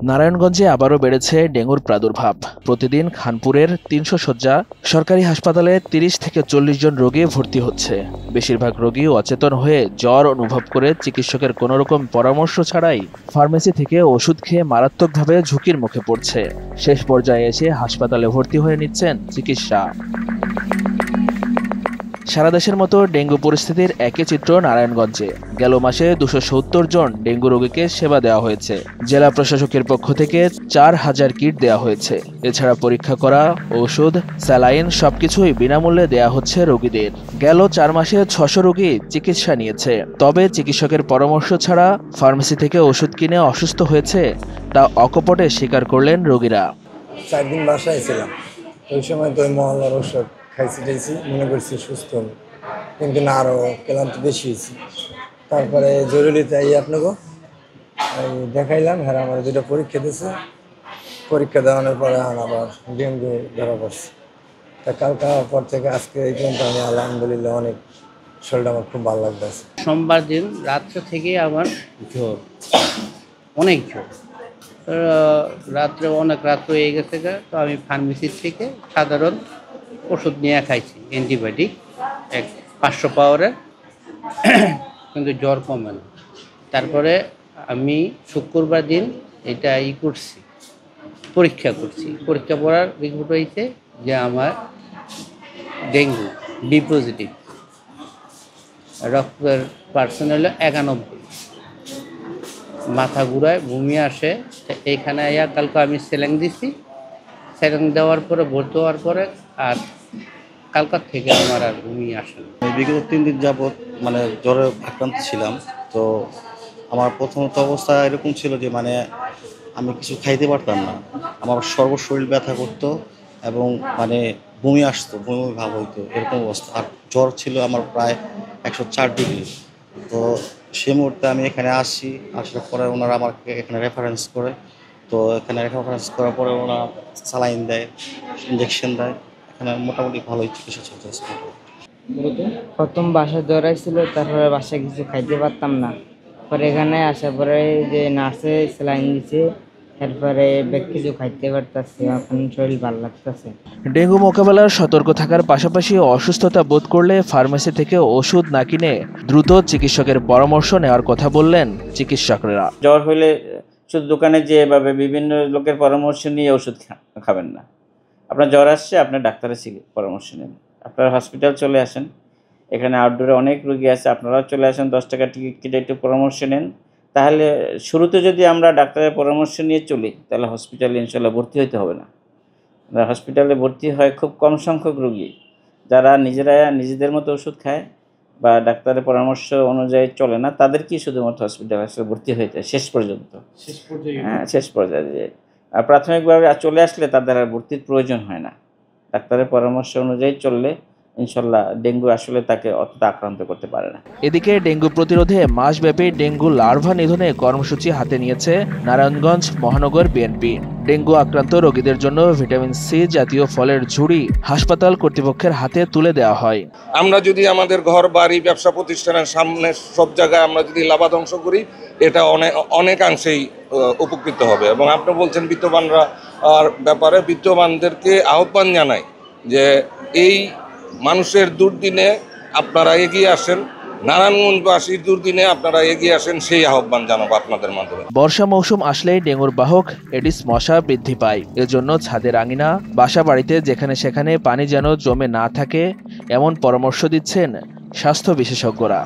নারায়ণগঞ্জে আবারও বেড়েছে ডেঙ্গুর প্রাদুর্ভাব। প্রতিদিন খানপুরের ৩০০ শয্যা সরকারি হাসপাতালে ৩০ থেকে ৪০ জন রোগী ভর্তি হচ্ছে। বেশিরভাগ রোগী অচেতন হয়ে জ্বর অনুভব করে চিকিৎসকের কোনোরকম পরামর্শ ছাড়াই ফার্মেসি থেকে ওষুধ খেয়ে মারাত্মকভাবে ঝুঁকির মুখে পড়ছে। শেষ পর্যায়ে এসে হাসপাতালে ভর্তি হয়ে নিচ্ছেন চিকিৎসা। সারা দেশের মতো ডেঙ্গু পরিস্থিতির একই চিত্র নারায়ণগঞ্জে। গেল মাসে ২৭০ জন ডেঙ্গু রোগীকে সেবা দেওয়া হয়েছে। জেলা প্রশাসকের পক্ষ থেকে ৪,০০০ কিট দেওয়া হয়েছে। এছাড়া পরীক্ষা করা ওষুধ, স্যালাইন সবকিছুই বিনামূল্যে দেয়া হচ্ছে রোগীদের। গেল ৪ মাসে ৬০০ রোগী চিকিৎসা নিয়েছে। তবে চিকিৎসকের পরামর্শ ছাড়া ফার্মেসি থেকে ওষুধ কিনে অসুস্থ হয়েছে তা অকপটে স্বীকার করলেন রোগীরা। ৪ দিন বাসায় ছিলাম, ওই সময় তো মহল্লার ওষুধ খাইছি মনে করছি সুস্থ হবে, কিন্তু না, আরও ক্লান্ত বেশি হয়েছি। তারপরে জরুরিতে আপনাকে দেখাইলাম, হ্যাঁ আমার 2টা পরীক্ষা দিয়েছে। পরীক্ষা দেওয়ানোর পরে আবার ডেঙ্গু ধরা পড়ছে। তা কালকে পর থেকে আজকে এই পর্যন্ত আমি আলহামদুলিল্লাহ অনেক শরীরটা আমার খুব ভালো লাগতেছে। সোমবার দিন রাত্রে থেকে আমার জ্বর, অনেক জ্বর। রাত্রে অনেক রাত্র হয়ে গেছে, তো আমি ফার্মেসির থেকে সাধারণ ওষুধ নিয়ে খাইছি, অ্যান্টিবায়োটিক 500 পাওয়ারের, কিন্তু জ্বর কমে না। তারপরে আমি শুক্রবার দিন এটা করছি, পরীক্ষা করছি। পরীক্ষা করার রিপোর্ট হয়েছে যে আমার ডেঙ্গু বি পজিটিভ, রক্তের পার্সেন্ট হলো 91। মাথা ঘুরায়, বমি আসে। এইখানে কালকে আমি স্যালাইন দিছি। স্যালাইন দেওয়ার পরে ভর্তি হওয়ার পরে আর কালকার থেকে আমার আর বমি আসে না। বিগত 3 দিন যাবৎ জ্বরে আক্রান্ত ছিলাম। তো আমার প্রথমত অবস্থা এরকম ছিল যে আমি কিছু খাইতে পারতাম না, আমার সর্বশরীর ব্যথা করতো এবং বমি আসতো, বমি ভাব হইতো, এরকম অবস্থা। আর জ্বর ছিল আমার প্রায় 104 ডিগ্রি। তো সেই মুহূর্তে আমি এখানে আসার পরে ওনারা আমাকে এখানে রেফারেন্স করে। তো এখানে রেফারেন্স করার পরে ওনারা স্যালাইন দেয়, ইঞ্জেকশন দেয়। এখানে মোটামুটি ভালোই চিকিৎসা চলতেছে। প্রথম বাসায় জ্বর আসছিল, তারপরে বাসায় কিছু খাইতে পারতাম না। পরে এখানে আসার পরে যে নার্সে স্যালাইন দিছে, এরপরে কিছু খাইতে পারতেছে, এখন শরীর ভালো লাগতেছে। ডেঙ্গু মোকাবেলার সতর্ক থাকার পাশাপাশি অসুস্থতা বোধ করলে ফার্মেসি থেকে ওষুধ না কিনে দ্রুত চিকিৎসকের পরামর্শ নেওয়ার কথা বললেন চিকিৎসকরা। জ্বর হলে শুধু দোকানে যেয়ে বা বিভিন্ন লোকের পরামর্শ নিয়ে ওষুধ খাবেন না। আপনার জ্বর আসছে, আপনার ডাক্তারের পরামর্শ নেন। আপনারা হসপিটাল চলে আসেন, এখানে আউটডোরে অনেক রোগী আছে, আপনারাও চলে আসেন। 10 টাকা টিকিট কেটে একটু পরামর্শ নেন। তাহলে শুরুতে যদি আমরা ডাক্তারের পরামর্শ নিয়ে চলি, তাহলে হসপিটালে ইনশাল্লাহ ভর্তি হইতে হবে না। হসপিটালে ভর্তি হয় খুব কম সংখ্যক রোগী, যারা নিজেদের মতো ওষুধ খায় বা ডাক্তারের পরামর্শ অনুযায়ী চলে না, তাদেরকেই শুধুমাত্র হসপিটালে আসলে ভর্তি হয়ে যায় শেষ পর্যন্ত। শেষ পর্যায়ে আর প্রাথমিকভাবে চলে আসলে তাদের আর ভর্তির প্রয়োজন হয় না। ডাক্তারের পরামর্শ অনুযায়ী চললে ইনশাল্লাহ ডেঙ্গু আসলে তাকে অতটা আক্রান্ত করতে পারে না। এদিকে ডেঙ্গু প্রতিরোধে মাসব্যাপী ডেঙ্গু লার্ভা নিধনে কর্মসূচি হাতে নিয়েছে নারায়ণগঞ্জ মহানগর বিএনপি। ডেঙ্গু আক্রান্ত রোগীদের জন্য ভিটামিন সি জাতীয় ফলের ঝুড়ি হাসপাতাল কর্তৃপক্ষের হাতে তুলে দেওয়া হয়। আমরা যদি আমাদের ঘর বাড়ি ব্যবসা প্রতিষ্ঠানের সামনে সব জায়গায় আমরা যদি লাভাংশ করি, এটা অনেকাংশেই উপকৃত হবে। এবং আপনি বলছেন বিত্তবানরা আর ব্যাপারে, বিত্তবানদেরকে আহ্বান জানাই যে এই মানুষের দুর্দিনে আপনারা এগিয়ে আসেন, নারায়ণগঞ্জবাসীর দুর্দিনে আপনারা এগিয়ে আসেন, সেই আহ্বান জানাবো আপনাদের মাধ্যমে। বর্ষা মৌসুম আসলেই ডেঙ্গুর বাহক এডিস মশা বৃদ্ধি পায়। এজন্য ছাদের আঙিনা, বাসা বাড়িতে যেখানে সেখানে পানি যেন জমে না থাকে, এমন পরামর্শ দিচ্ছেন স্বাস্থ্য বিশেষজ্ঞরা।